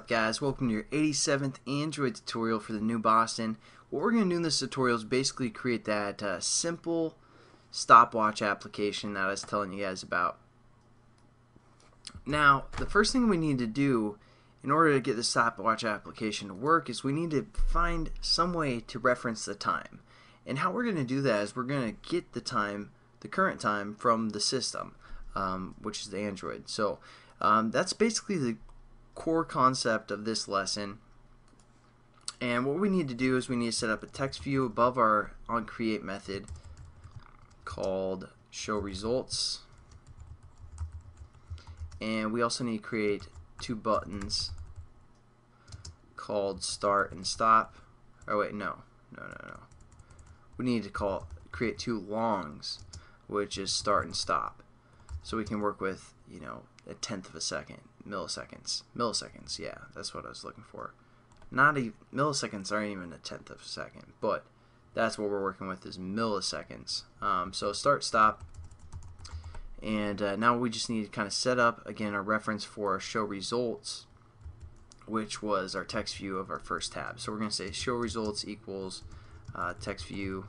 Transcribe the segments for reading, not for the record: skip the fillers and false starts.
up, guys? Welcome to your 87th Android tutorial for the new Boston. What we're going to do in this tutorial is basically create that simple stopwatch application that I was telling you guys about. Now, the first thing we need to do in order to get the stopwatch application to work is we need to find some way to reference the time. And how we're going to do that is we're going to get the time, the current time, from the system, which is the Android. So that's basically the core concept of this lesson. And what we need to do is we need to set up a text view above our onCreate method called show results, and we also need to create two buttons called start and stop. Oh wait, no. We need to create two longs, which is start and stop, so we can work with, you know, a tenth of a second, milliseconds. Yeah, that's what I was looking for. Not even milliseconds aren't even a tenth of a second, but that's what we're working with is milliseconds. So start, stop, and now we just need to kind of set up again our reference for our show results, which was our text view of our first tab. So we're going to say show results equals text view,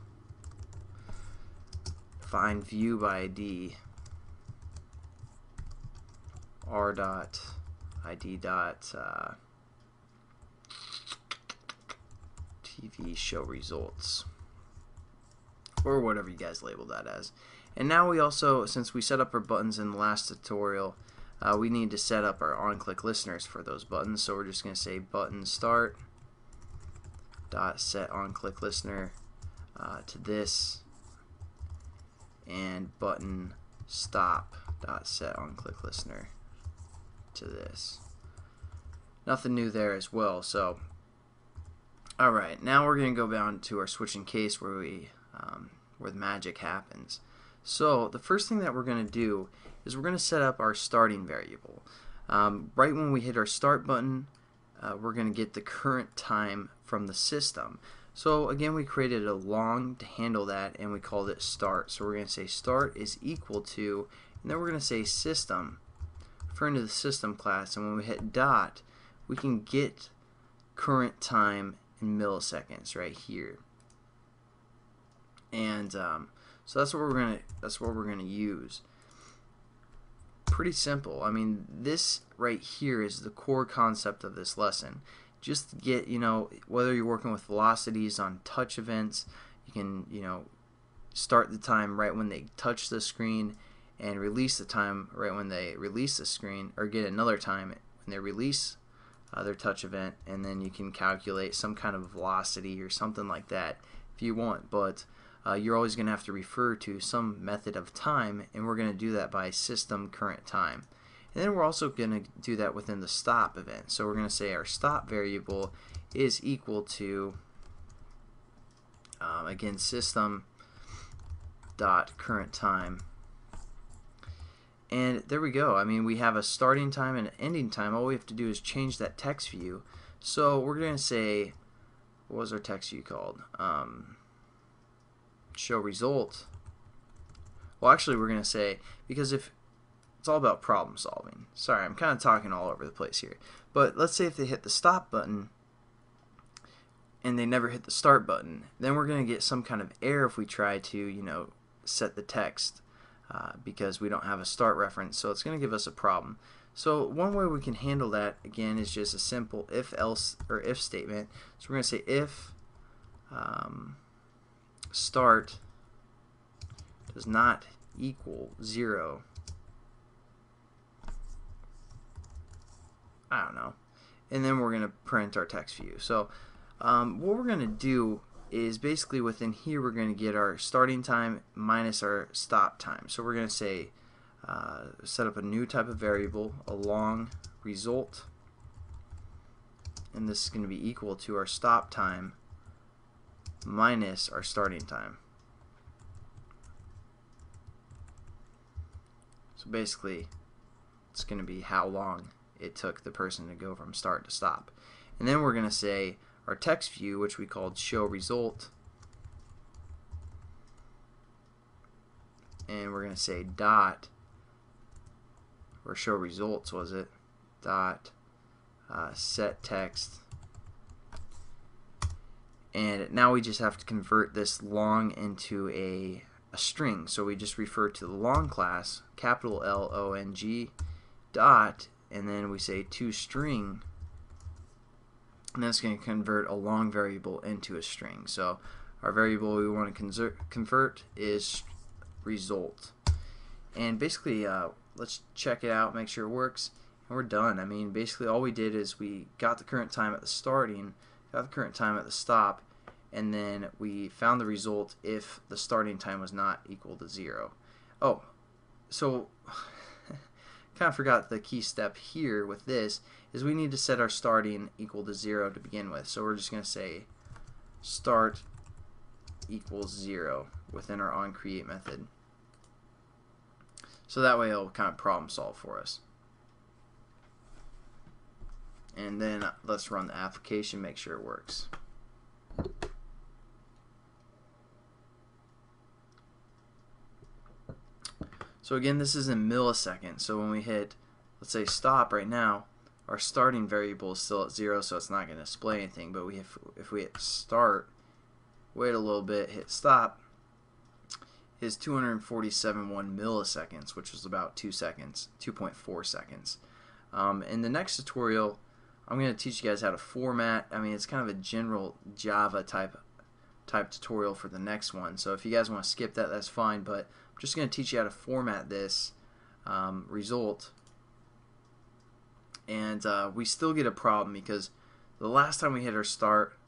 find view by ID, r dot id dot TV show results, or whatever you guys label that as. And now we also, since we set up our buttons in the last tutorial, we need to set up our on-click listeners for those buttons. So we're just going to say button start dot set on-click listener to this, and button stop dot set on-click listener to this. Nothing new there as well. So alright, now we're going to go down to our switch and case where the magic happens. So the first thing that we're going to do is we're going to set up our starting variable. Right when we hit our start button, we're going to get the current time from the system. So again, we created a long to handle that, and we called it start. So we're going to say start is equal to, and then we're going to say system, referring to the system class, and when we hit dot, we can get current time in milliseconds right here. And so that's what we're gonna use. Pretty simple. I mean, this right here is the core concept of this lesson. Just to get, you know, whether you're working with velocities on touch events, you can, you know, start the time right when they touch the screen and release the time right when they release the screen, or get another time when they release their touch event, and then you can calculate some kind of velocity or something like that if you want. But you're always going to have to refer to some method of time, and we're going to do that by system current time. And then we're also going to do that within the stop event. So we're going to say our stop variable is equal to again system dot current time. And there we go. I mean, we have a starting time and an ending time. All we have to do is change that text view. So we're going to say, what was our text view called? Show result. Well, actually, we're going to say, because if it's all about problem solving. Sorry, I'm kind of talking all over the place here. But let's say if they hit the stop button and they never hit the start button, then we're going to get some kind of error if we try to, you know, set the text. Because we don't have a start reference, so it's going to give us a problem. So one way we can handle that again is just a simple if else or if statement. So we're going to say if start does not equal 0, I don't know, and then we're going to print our text view. So what we're going to do is basically within here we're going to get our starting time minus our stop time. So we're going to say set up a new type of variable, a long result, and this is going to be equal to our stop time minus our starting time. So basically it's going to be how long it took the person to go from start to stop. And then we're going to say our text view, which we called show result, and we're going to say dot, or show results was it, dot set text, and now we just have to convert this long into a string. So we just refer to the long class, capital L-O-N-G, dot, and then we say toString, and that's going to convert a long variable into a string. So our variable we want to convert is result. And basically, let's check it out, make sure it works, and we're done. I mean, basically all we did is we got the current time at the starting, got the current time at the stop, and then we found the result if the starting time was not equal to 0. Oh, so kind of forgot the key step here with this is we need to set our starting equal to 0 to begin with. So we're just going to say start equals 0 within our onCreate method. So that way it'll kind of problem solve for us. And then let's run the application, make sure it works. So again, this is in milliseconds. So when we hit, let's say, stop right now, our starting variable is still at 0, so it's not going to display anything. But if we hit start, wait a little bit, hit stop, is 247.1 milliseconds, which is about 2 seconds, 2.4 seconds. In the next tutorial, I'm going to teach you guys how to format. I mean, it's kind of a general Java type tutorial for the next one. So if you guys want to skip that, that's fine. But I'm just going to teach you how to format this result. And we still get a problem because the last time we hit our start,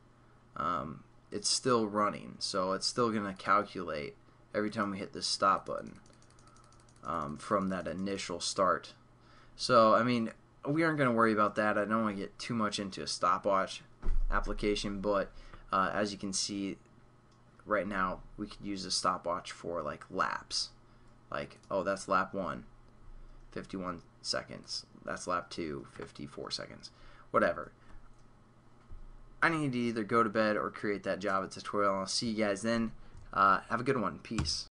it's still running. So it's still going to calculate every time we hit the stop button from that initial start. So, I mean, we aren't going to worry about that. I don't want to get too much into a stopwatch application, but as you can see right now, we could use a stopwatch for like laps. Like, oh, that's lap 1, 51 seconds. That's lap 2, 54 seconds. Whatever. I need to either go to bed or create that Java tutorial. I'll see you guys then. Have a good one. Peace.